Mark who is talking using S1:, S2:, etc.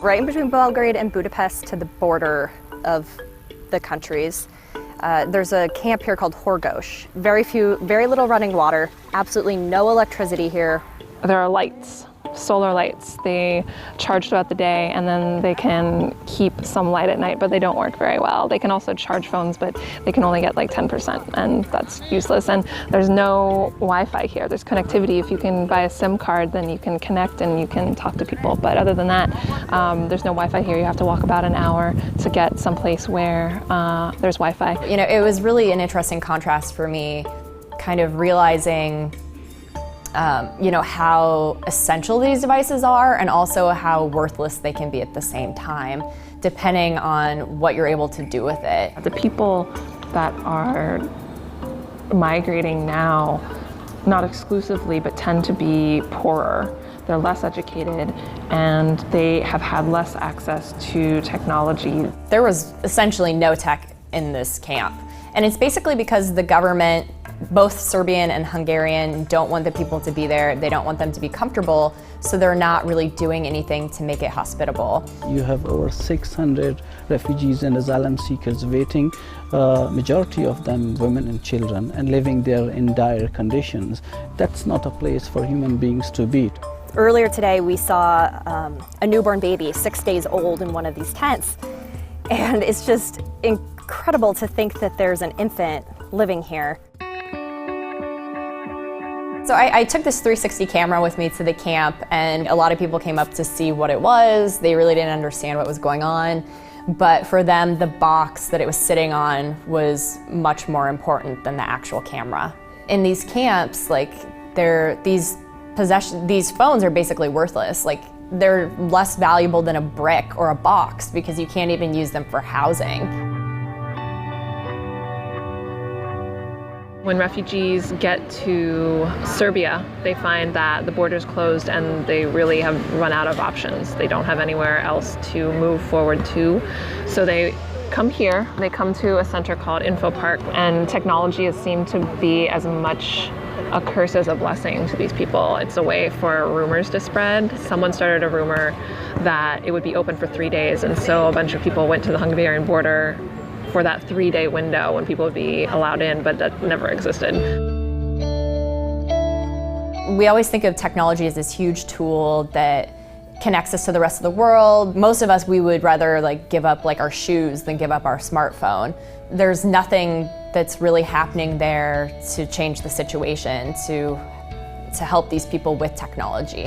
S1: right in between Belgrade and Budapest to the border of the countries. There's a camp here called Horgosh. Very little running water, absolutely no electricity here.
S2: There are lights, solar lights. They charge throughout the day and then they can keep some light at night, but they don't work very well. They can also charge phones, but they can only get like 10% and that's useless. And there's no Wi-Fi here. There's connectivity. If you can buy a SIM card, then you can connect and you can talk to people. But other than that, there's no Wi-Fi here. You have to walk about an hour to get someplace where there's Wi-Fi.
S3: You know, it was really an interesting contrast for me, kind of realizing you know, how essential these devices are and also how worthless they can be at the same time, depending on what you're able to do with it.
S2: The people that are migrating now, not exclusively, but tend to be poorer. They're less educated and they have had less access to technology.
S3: There was essentially no tech in this camp. And it's basically because the government, both Serbian and Hungarian, don't want the people to be there. They don't want them to be comfortable, so they're not really doing anything to make it hospitable.
S4: You have over 600 refugees and asylum seekers waiting, majority of them women and children, and living there in dire conditions. That's not a place for human beings to be.
S1: Earlier today, we saw a newborn baby, 6 days old, in one of these tents. And it's just incredible to think that there's an infant living here.
S3: So I took this 360 camera with me to the camp, and a lot of people came up to see what it was. They really didn't understand what was going on. But for them, the box that it was sitting on was much more important than the actual camera. In these camps, like, these phones are basically worthless. Like, they're less valuable than a brick or a box because you can't even use them for housing.
S2: When refugees get to Serbia, they find that the border's closed and they really have run out of options. They don't have anywhere else to move forward to. So they come here, they come to a center called Info Park, and technology has seemed to be as much a curse as a blessing to these people. It's a way for rumors to spread. Someone started a rumor that it would be open for 3 days, and so a bunch of people went to the Hungarian border for that 3-day window when people would be allowed in, but that never existed.
S3: We always think of technology as this huge tool that connects us to the rest of the world. Most of us, we would rather give up our shoes than give up our smartphone. There's nothing that's really happening there to change the situation, to help these people with technology.